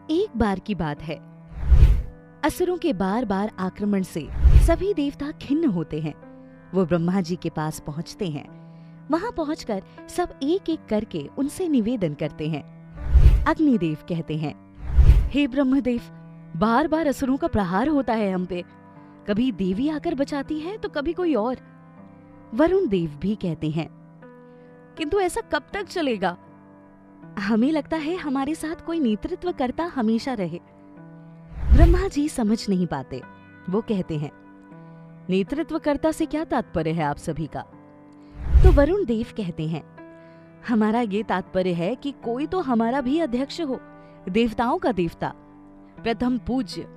एक बार की बात है, असुरों के बार बार आक्रमण से सभी देवता खिन्न होते हैं। वो ब्रह्मा जी के पास पहुंचते हैं। वहां पहुंचकर सब एक एक करके उनसे निवेदन करते हैं। अग्निदेव कहते हैं, हे ब्रह्मदेव, बार बार असुरों का प्रहार होता है हम पे। कभी देवी आकर बचाती है तो कभी कोई और। वरुण देव भी कहते हैं, किंतु ऐसा कब तक चलेगा? हमें लगता है हमारे साथ कोई नेतृत्व करता हमेशा रहे। ब्रह्मा जी समझ नहीं पाते। वो कहते हैं, नेतृत्वकर्ता से क्या तात्पर्य है आप सभी का? तो वरुण देव कहते हैं, हमारा ये तात्पर्य है कि कोई तो हमारा भी अध्यक्ष हो, देवताओं का देवता, प्रथम पूज्य,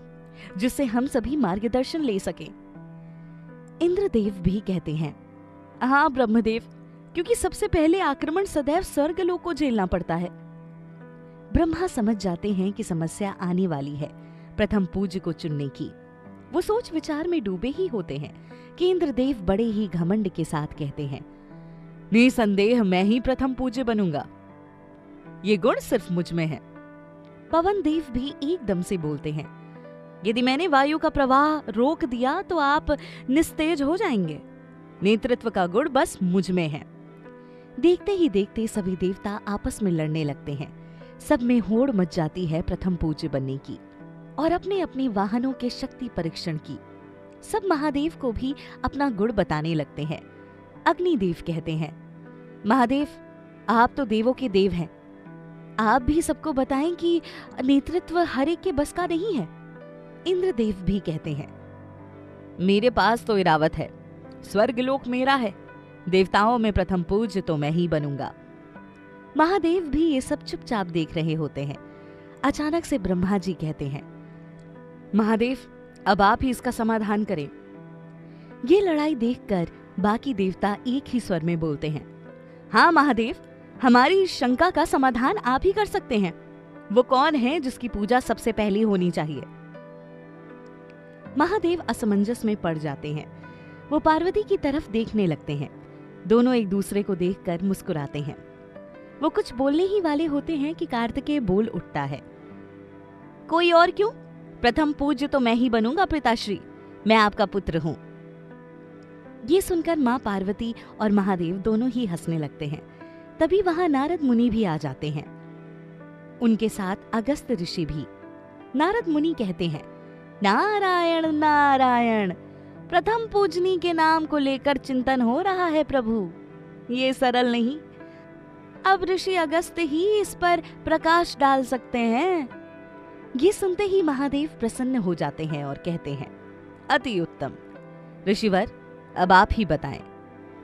जिससे हम सभी मार्गदर्शन ले सकें। इंद्रदेव भी कहते हैं, हाँ ब्रह्मदेव, क्योंकि सबसे पहले आक्रमण सदैव स्वर्गलोक को झेलना पड़ता है। ब्रह्मा समझ जाते हैं कि समस्या आने वाली है प्रथम पूज्य को चुनने की। वो सोच विचार में डूबे ही होते हैं कि इंद्रदेव बड़े ही घमंड के साथ कहते हैं, निसंदेह मैं ही प्रथम पूज्य बनूंगा। ये गुण सिर्फ मुझ में है। पवन देव भी एकदम से बोलते हैं, यदि मैंने वायु का प्रवाह रोक दिया तो आप निस्तेज हो जाएंगे। नेतृत्व का गुण बस मुझ में है। देखते ही देखते सभी देवता आपस में लड़ने लगते हैं। सब में होड़ मच जाती है प्रथम पूज्य बनने की और अपने अपने वाहनों के शक्ति परीक्षण की। सब महादेव को भी अपना गुण बताने लगते हैं। अग्निदेव कहते हैं, महादेव, आप तो देवों के देव हैं। आप भी सबको बताएं कि नेतृत्व हर एक के बस का नहीं है। इंद्रदेव भी कहते हैं, मेरे पास तो इरावत है, स्वर्गलोक मेरा है, देवताओं में प्रथम पूज्य तो मैं ही बनूंगा। महादेव भी ये सब चुपचाप देख रहे होते हैं। अचानक से ब्रह्मा जी कहते हैं, महादेव, अब आप ही इसका समाधान करें। ये लड़ाई देखकर बाकी देवता एक ही स्वर में बोलते हैं, हाँ महादेव, हमारी शंका का समाधान आप ही कर सकते हैं। वो कौन है जिसकी पूजा सबसे पहले होनी चाहिए? महादेव असमंजस में पड़ जाते हैं। वो पार्वती की तरफ देखने लगते हैं। दोनों एक दूसरे को देखकर मुस्कुराते हैं। वो कुछ बोलने ही वाले होते हैं कि कार्तिकेय बोल उठता है, कोई और क्यों? प्रथम पूज्य तो मैं ही बनूंगा पिताश्री, मैं आपका पुत्र हूं। ये सुनकर मां पार्वती और महादेव दोनों ही हंसने लगते हैं। तभी वहां नारद मुनि भी आ जाते हैं, उनके साथ अगस्त ऋषि भी। नारद मुनि कहते हैं, नारायण नारायण, प्रथम पूजनी के नाम को लेकर चिंतन हो रहा है प्रभु, ये सरल नहीं। अब ऋषि अगस्त ही इस पर प्रकाश डाल सकते हैं। ये सुनते ही महादेव प्रसन्न हो जाते हैं और कहते हैं, अति उत्तम ऋषिवर, अब आप ही बताएं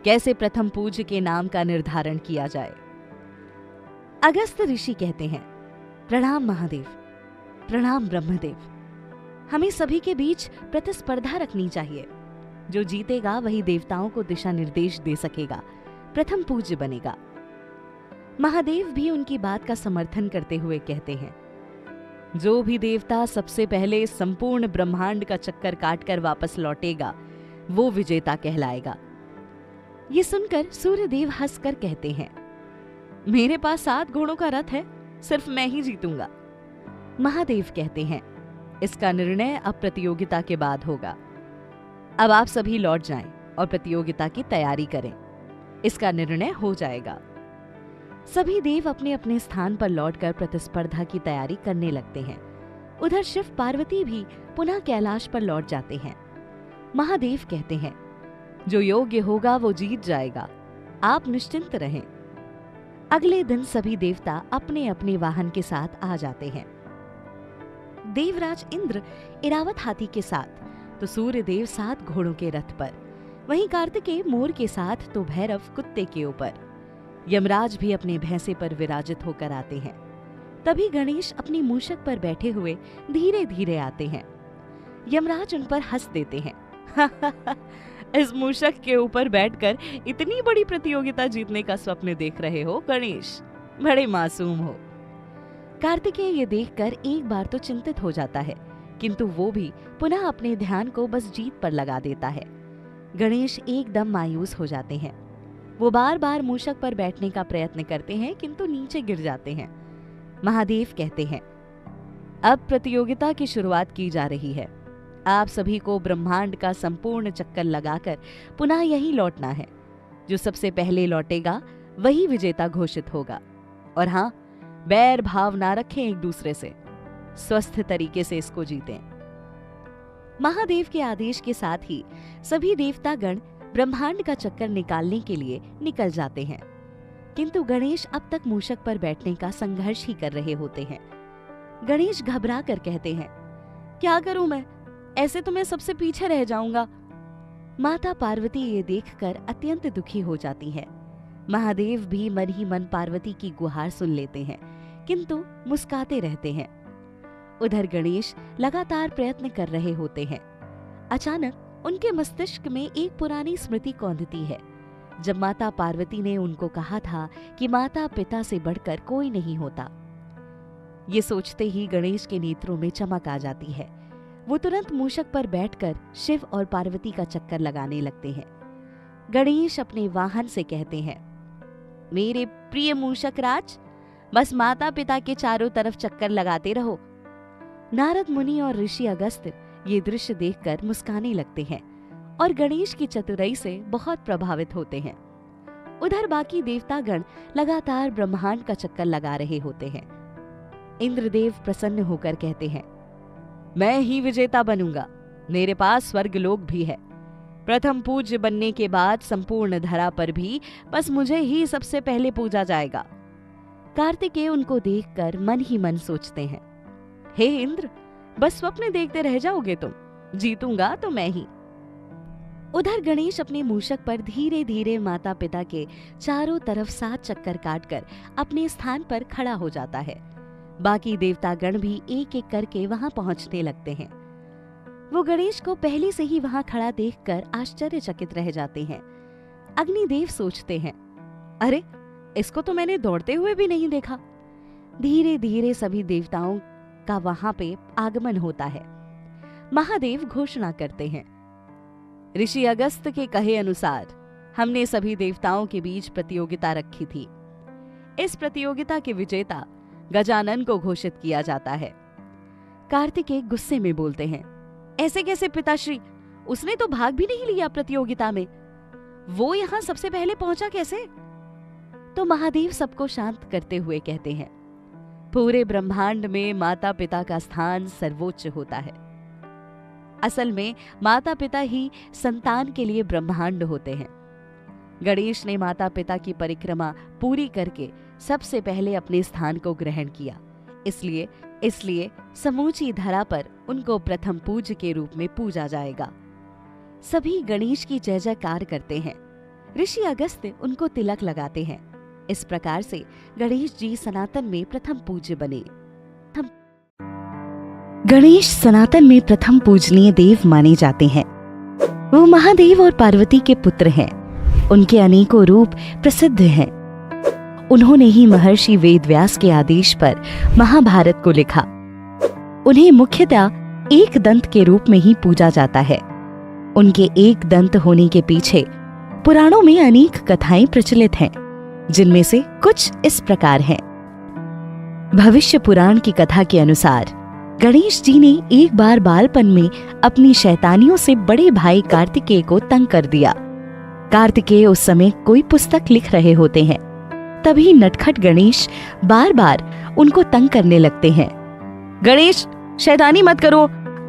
कैसे प्रथम पूज्य के नाम का निर्धारण किया जाए। अगस्त ऋषि कहते हैं, प्रणाम महादेव, प्रणाम ब्रह्मदेव। हमें सभी के बीच प्रतिस्पर्धा रखनी चाहिए। जो जीतेगा वही देवताओं को दिशा निर्देश दे सकेगा, प्रथम पूज्य बनेगा। महादेव भी उनकी बात का समर्थन करते हुए कहते हैं, जो भी देवता सबसे पहले संपूर्ण ब्रह्मांड का चक्कर काटकर वापस लौटेगा वो विजेता कहलाएगा। ये सुनकर सूर्यदेव हंसकर कहते हैं, मेरे पास 7 घोड़ों का रथ है, सिर्फ मैं ही जीतूंगा। महादेव कहते हैं, इसका निर्णय अब प्रतियोगिता के बाद होगा। अब आप सभी लौट जाएं और प्रतियोगिता की तैयारी करें, इसका निर्णय हो जाएगा। सभी देव अपने अपने स्थान पर लौटकर प्रतिस्पर्धा की तैयारी करने लगते हैं। उधर शिव पार्वती भी पुनः कैलाश पर लौट जाते हैं। महादेव कहते हैं, जो योग्य होगा वो जीत जाएगा, आप निश्चिंत रहें। अगले दिन सभी देवता अपने अपने वाहन के साथ आ जाते हैं। देवराज इंद्र इरावत हाथी के साथ, तो सूर्यदेव 7 घोड़ों के रथ पर, वहीं कार्तिकेय मोर के साथ, तो भैरव कुत्ते के ऊपर। यमराज भी अपने भैंसे पर विराजित होकर आते हैं। तभी गणेश अपनी मूषक पर बैठे हुए धीरे धीरे आते हैं। यमराज उन पर हंस देते हैं, इस मूषक के ऊपर बैठकर इतनी बड़ी प्रतियोगिता जीतने का स्वप्न देख रहे हो गणेश, बड़े मासूम हो। कार्तिकेय ये देखकर एक बार तो चिंतित हो जाता है, किंतु वो भी पुनः अपने ध्यान को बस जीत पर लगा देता है। गणेश एकदम मायूस हो जाते हैं। वो बार बार मूषक पर बैठने का प्रयत्न करते हैं, किंतु नीचे गिर जाते हैं। महादेव कहते हैं, अब प्रतियोगिता की शुरुआत की जा रही है। आप सभी को ब्रह्मांड का संपूर्ण चक्कर लगाकर पुनः यहीं लौटना है। जो सबसे पहले लौटेगा वही विजेता घोषित होगा। और हाँ, बैर भाव ना रखें एक दूसरे से, स्वस्थ तरीके से इसको जीतें। महादेव के आदेश के साथ ही सभी देवतागण ब्रह्मांड का चक्कर निकालने के लिए निकल जाते हैं, किंतु गणेश अब तक मूषक पर बैठने का संघर्ष ही कर रहे होते हैं। गणेश घबरा कर कहते हैं, क्या करूं मैं, ऐसे तो मैं सबसे पीछे रह जाऊंगा। माता पार्वती ये देखकर अत्यंत दुखी हो जाती हैं। महादेव भी मन ही मन पार्वती की गुहार सुन लेते हैं, किंतु मुस्कुराते रहते हैं। उधर गणेश लगातार प्रयत्न कर रहे होते हैं। अचानक उनके मस्तिष्क में एक पुरानी स्मृति कौंधती है, जब माता पार्वती ने उनको कहा था कि माता पिता से बढ़कर कोई नहीं होता। ये सोचते ही गणेश के नेत्रों में चमक आ जाती है। वो तुरंत मूषक पर बैठकर शिव और पार्वती का चक्कर लगाने लगते हैं। गणेश अपने वाहन से कहते हैं, मेरे प्रिय मूषक राज, बस माता पिता के चारों तरफ चक्कर लगाते रहो। नारद मुनि और ऋषि अगस्त्य ये दृश्य देखकर मुस्कुराने लगते हैं और गणेश की चतुराई से बहुत प्रभावित होते हैं। उधर बाकी देवतागण लगातार ब्रह्मांड का चक्कर लगा रहे होते हैं। इंद्रदेव प्रसन्न होकर कहते हैं, मैं ही विजेता बनूंगा, मेरे पास स्वर्गलोक भी है। प्रथम पूज्य बनने के बाद संपूर्ण धरा पर भी बस मुझे ही सबसे पहले पूजा जाएगा। कार्तिकेय उनको देखकर मन ही मन सोचते हैं, हे इंद्र, बस स्वप्न देखते रह जाओगे तुम, जीतूंगा तो मैं ही। उधर गणेश अपने मूषक पर धीरे धीरे माता पिता के चारों तरफ 7 चक्कर काटकर अपने स्थान पर खड़ा हो जाता है। बाकी देवतागण भी एक एक करके वहां पहुंचने लगते हैं। वो गणेश को पहले से ही वहां खड़ा देखकर आश्चर्यचकित रह जाते हैं। अग्निदेव सोचते हैं, अरे इसको तो मैंने दौड़ते हुए भी नहीं देखा। धीरे धीरे सभी देवताओं का वहां पे आगमन होता है। महादेव घोषणा करते हैं, ऋषि अगस्त के कहे अनुसार हमने सभी देवताओं के बीच प्रतियोगिता रखी थी। इस प्रतियोगिता के विजेता गजानन को घोषित किया जाता है। कार्तिकेय गुस्से में बोलते हैं, ऐसे कैसे पिताश्री, उसने तो भाग भी नहीं लिया प्रतियोगिता में, वो यहाँ सबसे पहले पहुंचा कैसे? तो महादेव सबको शांत करते हुए कहते हैं, पूरे ब्रह्मांड में माता पिता का स्थान सर्वोच्च होता है। असल में माता पिता ही संतान के लिए ब्रह्मांड होते हैं। गणेश ने माता पिता की परिक्रमा पूरी करके सबसे पहले अपने स्थान को ग्रहण किया, इसलिए समूची धरा पर उनको प्रथम पूज्य के रूप में पूजा जाएगा। सभी गणेश की जय जयकार करते हैं। ऋषि अगस्त्य उनको तिलक लगाते हैं। इस प्रकार से गणेश जी सनातन में प्रथम पूज्य बने। गणेश सनातन में प्रथम पूजनीय देव माने जाते हैं। वो महादेव और पार्वती के पुत्र हैं। उनके अनेकों रूप प्रसिद्ध हैं। उन्होंने ही महर्षि वेदव्यास के आदेश पर महाभारत को लिखा। उन्हें मुख्यतः एक दंत के रूप में ही पूजा जाता है। उनके एक दंत होने के पीछे पुराणों में अनेक कथाएं प्रचलित हैं, जिनमें से कुछ इस प्रकार हैं। भविष्य पुराण की कथा के अनुसार गणेश जी ने एक बार बालपन में अपनी शैतानियों से बड़े भाई कार्तिकेय को तंग कर दिया। कार्तिकेय उस समय कोई पुस्तक लिख रहे होते हैं। तभी नटखट गणेश बार बार उनको तंग करने लगते हैं। गणेश, शैतानी मत करो,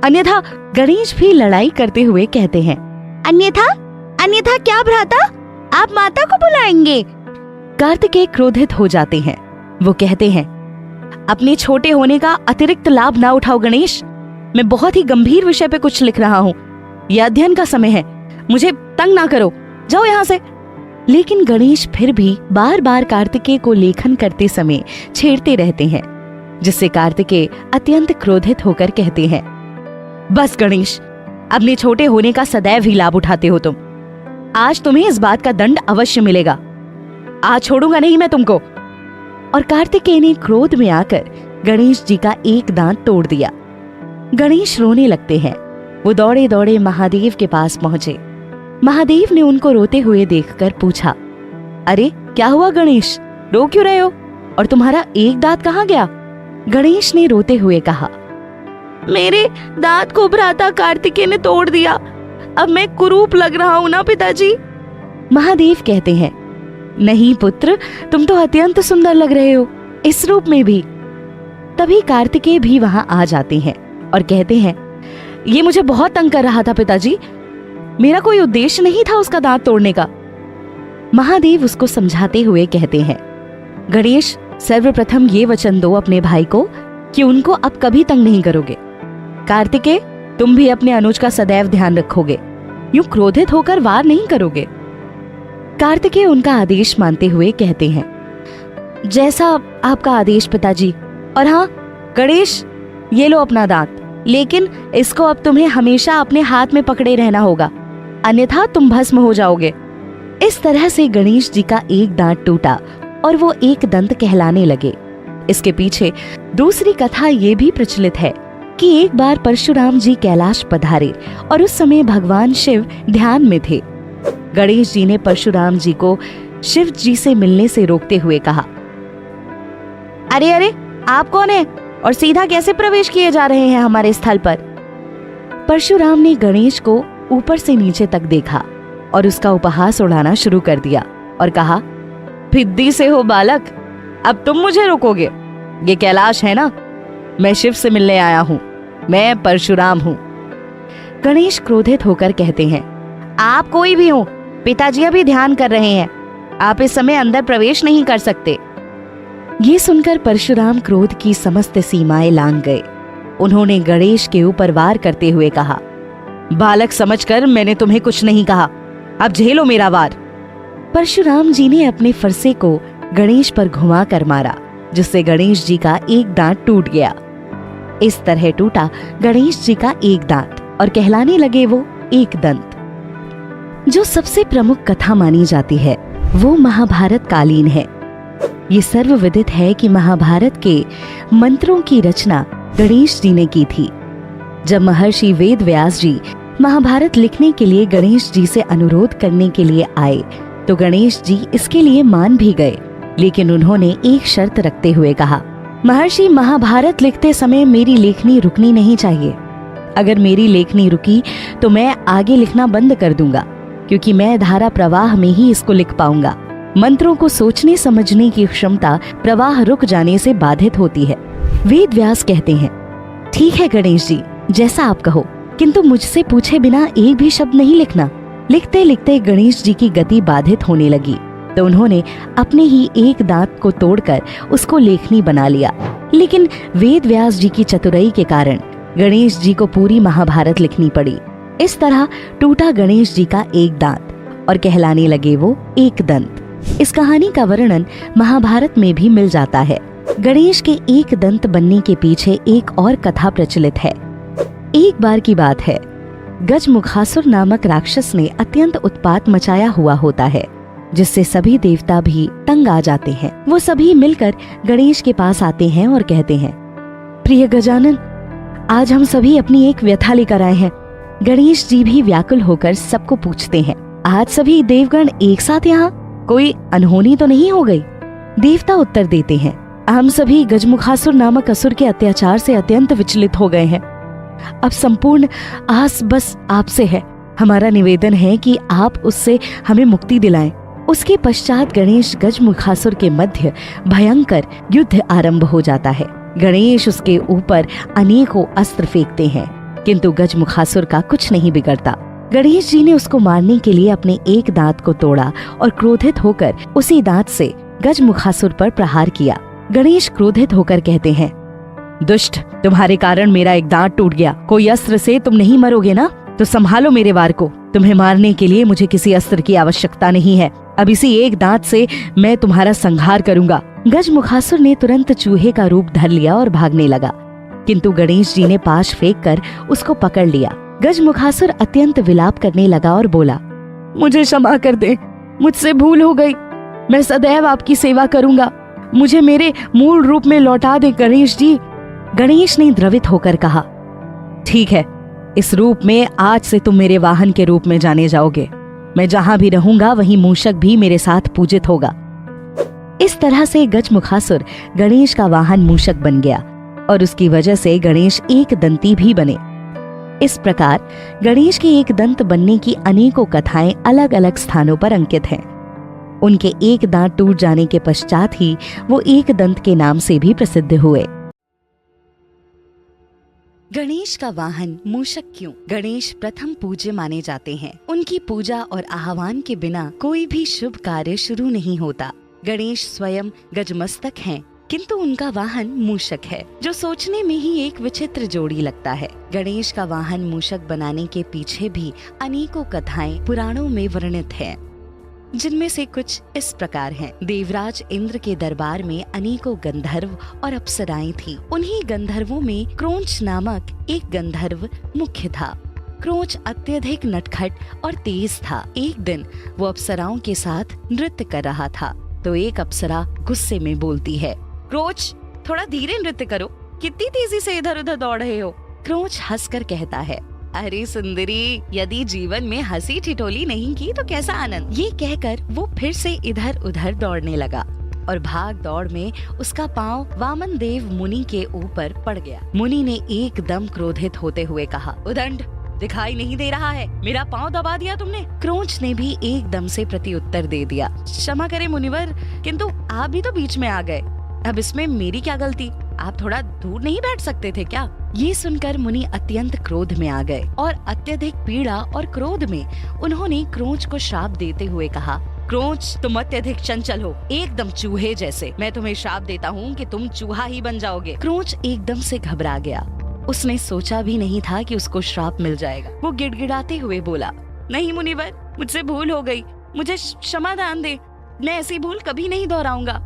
अन्यथा। गणेश भी लड़ाई करते हुए कहते हैं, अन्यथा क्या भ्राता, आप माता को बुलाएंगे। कार्तिकेय क्रोधित हो जाते हैं। वो कहते हैं, अपने छोटे होने का अतिरिक्त लाभ ना उठाओ गणेश, मैं बहुत ही गंभीर विषय पे कुछ लिख रहा हूँ। यह अध्ययन का समय है, मुझे तंग ना करो, जाओ यहाँ से। लेकिन गणेश फिर भी बार बार कार्तिकेय को लेखन करते समय छेड़ते रहते हैं, जिससे कार्तिकेय अत्यंत क्रोधित होकर कहते हैं, बस गणेश, अपने छोटे होने का सदैव ही लाभ उठाते हो तुम। आज तुम्हें इस बात का दंड अवश्य मिलेगा। आज छोड़ूंगा नहीं मैं तुमको। और कार्तिकेय ने क्रोध में आकर गणेश जी का एक दांत तोड़ दिया। गणेश रोने लगते हैं। वो दौड़े दौड़े महादेव के पास पहुंचे। महादेव ने उनको रोते हुए देखकर पूछा, अरे क्या हुआ गणेश, रो क्यों रहे हो, और तुम्हारा एक दांत कहाँ गया? गणेश ने रोते हुए कहा, मेरे दांत को भ्राता कार्तिकेय ने तोड़ दिया। अब मैं कुरूप लग रहा हूँ ना पिताजी। महादेव कहते हैं, नहीं पुत्र, तुम तो अत्यंत सुंदर लग रहे हो, इस रूप में भी। तभी कार्तिकेय भी वहां आ जाते हैं और कहते हैं, ये मुझे बहुत तंग कर रहा था पिताजी, मेरा कोई उद्देश्य नहीं था उसका दांत तोड़ने का। महादेव उसको समझाते हुए कहते हैं, गणेश, सर्वप्रथम ये वचन दो अपने भाई को कि उनको अब कभी तंग नहीं करोगे। कार्तिकेय, तुम भी अपने अनुज का सदैव ध्यान रखोगे, यूं क्रोधित होकर वार नहीं करोगे। कार्तिकेय उनका आदेश मानते हुए कहते हैं, जैसा आपका आदेश पिताजी। और हाँ गणेश, ये लो अपना दांत, लेकिन इसको अब तुम्हें हमेशा अपने हाथ में पकड़े रहना होगा, अन्यथा तुम भस्म हो जाओगे। इस तरह से गणेश जी का एक दांत टूटा और वो एक दंत कहलाने लगे। इसके पीछे दूसरी कथा ये भी प्रचलित है कि एक बार परशुराम जी कैलाश पधारे और उस समय भगवान शिव ध्यान में थे। गणेश जी ने परशुराम जी को शिव जी से मिलने से रोकते हुए कहा, अरे अरे, आप कौन है और सीधा कैसे प्रवेश किए जा रहे हैं हमारे स्थल पर? परशुराम ने गणेश को ऊपर से नीचे तक देखा और उसका उपहास उड़ाना शुरू कर दिया और कहा, फिद्दी से हो बालक, अब तुम मुझे रोकोगे? ये कैलाश है ना, मैं शिव से मिलने आया हूँ, मैं परशुराम हूँ। गणेश क्रोधित होकर कहते हैं, आप कोई भी हो, पिताजी अभी ध्यान कर रहे हैं, आप इस समय अंदर प्रवेश नहीं कर सकते। ये सुनकर परशुराम क्रोध की समस्त सीमाएं लांघ गए। उन्होंने गणेश के ऊपर वार करते हुए कहा, बालक समझकर मैंने तुम्हें कुछ नहीं कहा, अब झेलो मेरा वार। परशुराम जी ने अपने फरसे को गणेश पर घुमा कर मारा, जिससे गणेश जी का एक दांत टूट गया। इस तरह टूटा गणेश जी का एक दांत और कहलाने लगे वो एक दंत। जो सबसे प्रमुख कथा मानी जाती है वो महाभारत कालीन है। ये सर्वविदित है कि महाभारत के मंत्रों की रचना गणेश जी ने की थी। जब महर्षि वेद व्यास जी महाभारत लिखने के लिए गणेश जी से अनुरोध करने के लिए आए तो गणेश जी इसके लिए मान भी गए, लेकिन उन्होंने एक शर्त रखते हुए कहा, महर्षि, महाभारत लिखते समय मेरी लेखनी रुकनी नहीं चाहिए। अगर मेरी लेखनी रुकी तो मैं आगे लिखना बंद कर दूंगा, क्योंकि मैं धारा प्रवाह में ही इसको लिख पाऊंगा। मंत्रों को सोचने समझने की क्षमता प्रवाह रुक जाने से बाधित होती है। वेद व्यास कहते हैं, ठीक है गणेश जी, जैसा आप कहो, किंतु मुझसे पूछे बिना एक भी शब्द नहीं लिखना। लिखते लिखते गणेश जी की गति बाधित होने लगी तो उन्होंने अपने ही एक दांत को तोड़कर उसको लेखनी बना लिया। लेकिन वेद व्यास जी की चतुराई के कारण गणेश जी को पूरी महाभारत लिखनी पड़ी। इस तरह टूटा गणेश जी का एक दांत और कहलाने लगे वो एक दंत। इस कहानी का वर्णन महाभारत में भी मिल जाता है। गणेश के एक दंत बनने के पीछे एक और कथा प्रचलित है। एक बार की बात है, गजमुखासुर नामक राक्षस ने अत्यंत उत्पात मचाया हुआ होता है, जिससे सभी देवता भी तंग आ जाते हैं। वो सभी मिलकर गणेश के पास आते हैं और कहते हैं, प्रिय गजानन, आज हम सभी अपनी एक व्यथा लेकर आए हैं। गणेश जी भी व्याकुल होकर सबको पूछते हैं, आज सभी देवगण एक साथ यहाँ, कोई अनहोनी तो नहीं हो गई? देवता उत्तर देते हैं, हम सभी गजमुखासुर नामक असुर के अत्याचार से अत्यंत विचलित हो गए हैं। अब संपूर्ण आस बस आपसे है। हमारा निवेदन है कि आप उससे हमें मुक्ति दिलाएं। उसके पश्चात गणेश गजमुखासुर के मध्य भयंकर युद्ध आरंभ हो जाता है। गणेश उसके ऊपर अनेकों अस्त्र फेंकते हैं, किंतु गजमुखासुर का कुछ नहीं बिगड़ता। गणेश जी ने उसको मारने के लिए अपने एक दांत को तोड़ा और क्रोधित होकर उसी दांत से गजमुखासुर पर प्रहार किया। गणेश क्रोधित होकर कहते हैं, दुष्ट, तुम्हारे कारण मेरा एक दांत टूट गया। कोई अस्त्र से तुम नहीं मरोगे ना, तो संभालो मेरे वार को। तुम्हें मारने के लिए मुझे किसी अस्त्र की आवश्यकता नहीं है। अब इसी एक दांत से मैं तुम्हारा संहार करूंगा। गजमुखासुर ने तुरंत चूहे का रूप धर लिया और भागने लगा, किंतु गणेश जी ने पाश फेंककर उसको पकड़ लिया। गजमुखासुर अत्यंत विलाप करने लगा और बोला, मुझे क्षमा कर दे, मुझसे भूल हो गई। मैं सदैव आपकी सेवा करूंगा। मुझे मेरे मूल रूप में लौटा दे गणेश जी। गणेश ने द्रवित होकर कहा, ठीक है, इस रूप में आज से तुम मेरे वाहन के रूप में जाने जाओगे। मैं जहां भी रहूंगा वहीं मूषक भी मेरे साथ पूजित होगा। इस तरह से गजमुखासुर गणेश का वाहन मूषक बन गया। और उसकी वजह से गणेश एक दंती भी बने। इस प्रकार गणेश के एक दंत बनने की अनेकों कथाएं अलग अलग स्थानों पर अंकित हैं। उनके एक दांत टूट जाने के पश्चात ही वो एक दंत के नाम से भी प्रसिद्ध हुए। गणेश का वाहन मूषक क्यों? गणेश प्रथम पूज्य माने जाते हैं। उनकी पूजा और आह्वान के बिना कोई भी शुभ कार्य शुरू नहीं होता। गणेश स्वयं गजमस्तक हैं, किंतु उनका वाहन मूषक है, जो सोचने में ही एक विचित्र जोड़ी लगता है। गणेश का वाहन मूषक बनाने के पीछे भी अनेकों कथाएं पुराणों में वर्णित हैं, जिनमें से कुछ इस प्रकार हैं। देवराज इंद्र के दरबार में अनेकों गंधर्व और अप्सराएं थीं। उन्हीं गंधर्वों में क्रोंच नामक एक गंधर्व मुख्य था। क्रोंच अत्यधिक नटखट और तेज था। एक दिन वो अप्सराओं के साथ नृत्य कर रहा था, तो एक अप्सरा गुस्से में बोलती है, क्रोंच थोड़ा धीरे नृत्य करो, कितनी तेजी से इधर उधर दौड़ रहे हो। क्रोंच हंसकर कहता है, अरे सुंदरी, यदि जीवन में हंसी ठिठोली नहीं की तो कैसा आनंद। ये कहकर वो फिर से इधर उधर दौड़ने लगा और भाग दौड़ में उसका पांव वामन देव मुनि के ऊपर पड़ गया। मुनि ने एकदम क्रोधित होते हुए कहा, उदंड, दिखाई नहीं दे रहा है, मेरा पांव दबा दिया तुमने। क्रोंच ने भी एकदम से प्रत्युत्तर दे दिया, क्षमा करें मुनिवर, किंतु आप भी तो बीच में आ गए, अब इसमें मेरी क्या गलती? आप थोड़ा दूर नहीं बैठ सकते थे क्या? ये सुनकर मुनि अत्यंत क्रोध में आ गए और अत्यधिक पीड़ा और क्रोध में उन्होंने क्रोंच को श्राप देते हुए कहा, क्रोंच, तुम अत्यधिक चंचल हो, एकदम चूहे जैसे। मैं तुम्हें श्राप देता हूँ कि तुम चूहा ही बन जाओगे। क्रोंच एकदम से घबरा गया। उसने सोचा भी नहीं था कि उसको श्राप मिल जाएगा। वो गिड़गिड़ाते हुए बोला, नहीं मुनिवर, मुझसे भूल हो गई, मुझे क्षमादान दे, मैं ऐसी भूल कभी नहीं दोहराऊंगा।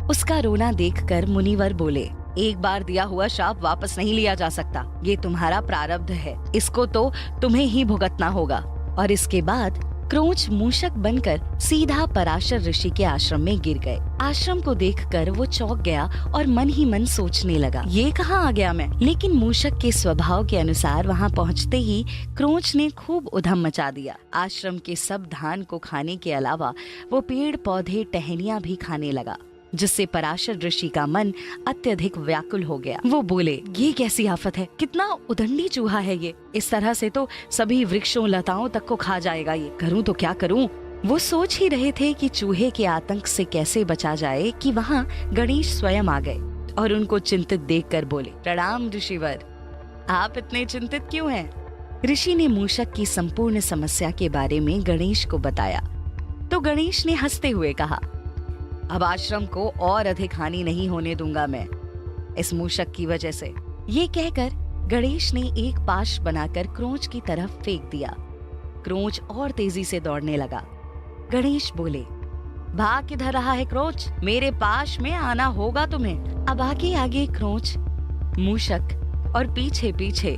उसका रोना देखकर मुनिवर बोले, एक बार दिया हुआ श्राप वापस नहीं लिया जा सकता, ये तुम्हारा प्रारब्ध है, इसको तो तुम्हें ही भुगतना होगा। और इसके बाद क्रोंच मूषक बनकर सीधा पराशर ऋषि के आश्रम में गिर गए। आश्रम को देखकर वो चौंक गया और मन ही मन सोचने लगा, ये कहाँ आ गया मैं। लेकिन मूषक के स्वभाव के अनुसार वहाँ पहुँचते ही क्रोंच ने खूब उधम मचा दिया। आश्रम के सब धान को खाने के अलावा वो पेड़ पौधे टहनियाँ भी खाने लगा, जिससे पराशर ऋषि का मन अत्यधिक व्याकुल हो गया। वो बोले, ये कैसी आफत है, कितना उदंडी चूहा है ये, इस तरह से तो सभी वृक्षों लताओं तक को खा जाएगा ये, करूं तो क्या करूं। वो सोच ही रहे थे कि चूहे के आतंक से कैसे बचा जाए कि वहाँ गणेश स्वयं आ गए और उनको चिंतित देखकर बोले, प्रणाम ऋषिवर, आप इतने चिंतित क्यों हैं? ऋषि ने मूषक की संपूर्ण समस्या के बारे में गणेश को बताया तो गणेश ने हंसते हुए कहा, अब आश्रम को और अधिक हानि नहीं होने दूंगा मैं इस मूषक की वजह से। ये कहकर गणेश ने एक पाश बनाकर क्रोंच की तरफ फेंक दिया। क्रोंच और तेजी से दौड़ने लगा। गणेश बोले, भाग किधर रहा है क्रोंच, मेरे पाश में आना होगा तुम्हें। अब आगे आगे क्रोंच मूषक और पीछे पीछे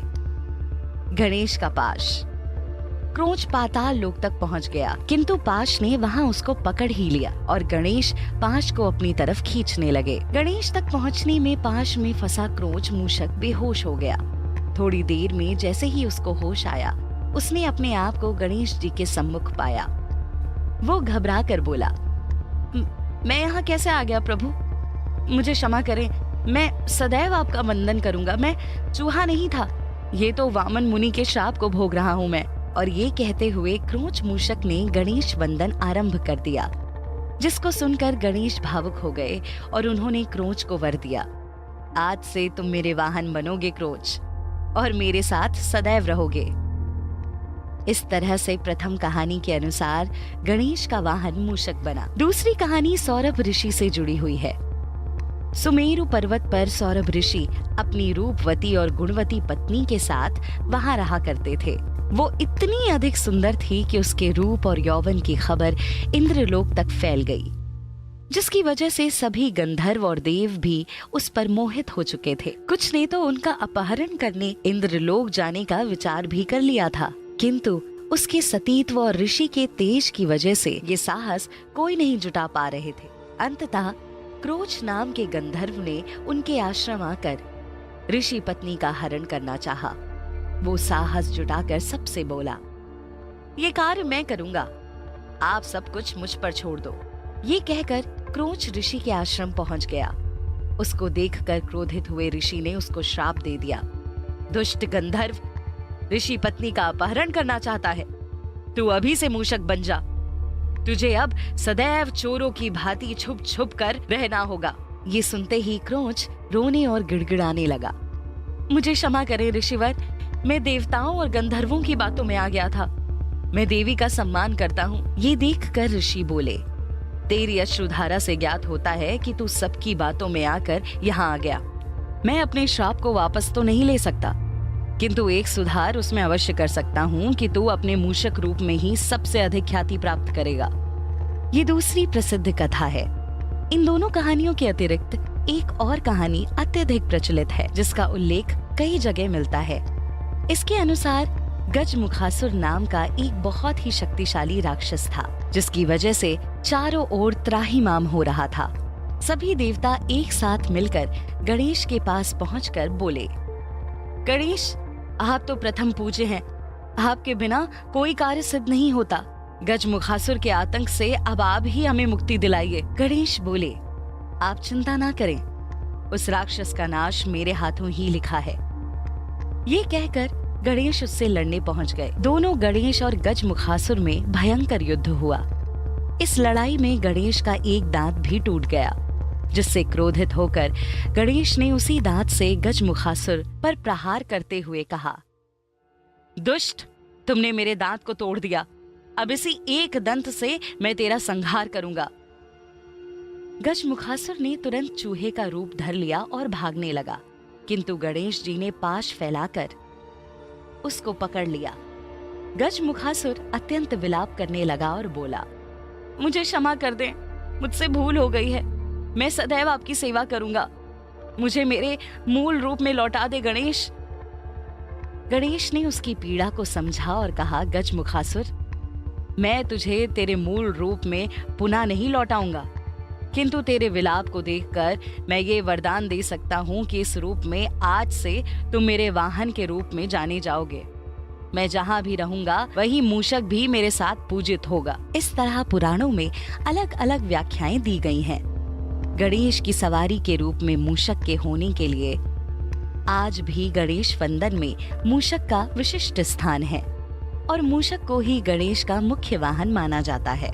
गणेश का पाश। क्रोंच पाताल लोक तक पहुंच गया, किंतु पाश ने वहां उसको पकड़ ही लिया और गणेश पाश को अपनी तरफ खींचने लगे। गणेश तक पहुंचने में पाश में फंसा क्रोंच मूषक बेहोश हो गया। थोड़ी देर में जैसे ही उसको होश आया, उसने अपने आप को गणेश जी के सम्मुख पाया। वो घबरा कर बोला, मैं यहाँ कैसे आ गया प्रभु, मुझे क्षमा करें, मैं सदैव आपका वंदन करूंगा, मैं चूहा नहीं था, ये तो वामन मुनि के श्राप को भोग रहा हूँ मैं। और ये कहते हुए क्रोंच मूषक ने गणेश वंदन आरंभ कर दिया, जिसको सुनकर गणेश भावुक हो गए और उन्होंने क्रोंच को वर दिया, आज से तुम मेरे वाहन बनोगे क्रोंच और मेरे साथ सदैव रहोगे। इस तरह से प्रथम कहानी के अनुसार गणेश का वाहन मूषक बना। दूसरी कहानी सौरभ ऋषि से जुड़ी हुई है। सुमेरु पर्वत पर सौरभ ऋषि अपनी रूपवती और गुणवती पत्नी के साथ वहां रहा करते थे। वो इतनी अधिक सुंदर थी कि उसके रूप और यौवन की खबर इंद्रलोक तक फैल गई, जिसकी वजह से सभी गंधर्व और देव भी उस पर मोहित हो चुके थे। कुछ ने तो उनका अपहरण करने इंद्रलोक जाने का विचार भी कर लिया था, किंतु उसके सतीत्व और ऋषि के तेज की वजह से ये साहस कोई नहीं जुटा पा रहे थे। अंततः क्रोंच नाम के गंधर्व ने उनके आश्रम आकर ऋषि पत्नी का हरण करना चाहा। वो साहस जुटाकर सबसे बोला, ये कार्य मैं करूंगा, आप सब कुछ मुझ पर छोड़ दो। ये कहकर क्रोंच ऋषि के आश्रम पहुंच गया। उसको देखकर क्रोधित हुए ऋषि ने उसको श्राप दे दिया। दुष्ट गंधर्व, ऋषि पत्नी का अपहरण करना चाहता है। तू अभी से मूषक बन जा। तुझे अब सदैव चोरों की भांति छुप छुप कर रहना होगा। ये सुनते ही क्रोंच रोने और गिड़गिड़ाने लगा। मुझे क्षमा करें ऋषिवर, मैं देवताओं और गंधर्वों की बातों में आ गया था। मैं देवी का सम्मान करता हूँ। ये देखकर ऋषि बोले, तेरी अश्रुधारा से ज्ञात होता है कि तू सबकी बातों में आकर यहाँ आ गया। मैं अपने श्राप को वापस तो नहीं ले सकता, किंतु एक सुधार उसमें अवश्य कर सकता हूँ कि तू अपने मूषक रूप में ही सबसे अधिक ख्याति प्राप्त करेगा। ये दूसरी प्रसिद्ध कथा है। इन दोनों कहानियों के अतिरिक्त एक और कहानी अत्यधिक प्रचलित है, जिसका उल्लेख कई जगह मिलता है। इसके अनुसार गजमुखासुर नाम का एक बहुत ही शक्तिशाली राक्षस था, जिसकी वजह से चारों ओर त्राहिमाम हो रहा था। सभी देवता एक साथ मिलकर गणेश के पास पहुंचकर बोले, गणेश, आप तो प्रथम पूज्य हैं। आपके बिना कोई कार्य सिद्ध नहीं होता। गजमुखासुर के आतंक से अब आप ही हमें मुक्ति दिलाइए। गणेश बोले, आप चिंता ना करें, उस राक्षस का नाश मेरे हाथों ही लिखा है। ये कहकर गणेश उससे लड़ने पहुंच गए। दोनों गणेश और गजमुखासुर में भयंकर युद्ध हुआ। इस लड़ाई में गणेश का एक दांत भी टूट गया, जिससे क्रोधित होकर गणेश ने उसी दांत से गजमुखासुर पर प्रहार करते हुए कहा, दुष्ट, तुमने मेरे दांत को तोड़ दिया। अब इसी एक दंत से मैं तेरा संहार करूंगा। गजमुखासुर ने तुरंत चूहे का रूप धर लिया और भागने लगा, किंतु गणेश जी ने पाश फैलाकर उसको पकड़ लिया। गजमुखासुर अत्यंत विलाप करने लगा और बोला, मुझे क्षमा कर दें, मुझसे भूल हो गई है। मैं सदैव आपकी सेवा करूंगा। मुझे मेरे मूल रूप में लौटा दे गणेश। गणेश ने उसकी पीड़ा को समझा और कहा, गजमुखासुर, मैं तुझे तेरे मूल रूप में पुनः नहीं लौटाऊंगा, किंतु तेरे विलाप को देखकर मैं ये वरदान दे सकता हूँ कि इस रूप में आज से तुम मेरे वाहन के रूप में जाने जाओगे। मैं जहाँ भी रहूंगा वही मूषक भी मेरे साथ पूजित होगा। इस तरह पुराणों में अलग अलग व्याख्याएं दी गई हैं। गणेश की सवारी के रूप में मूषक के होने के लिए आज भी गणेश वंदन में मूषक का विशिष्ट स्थान है और मूषक को ही गणेश का मुख्य वाहन माना जाता है।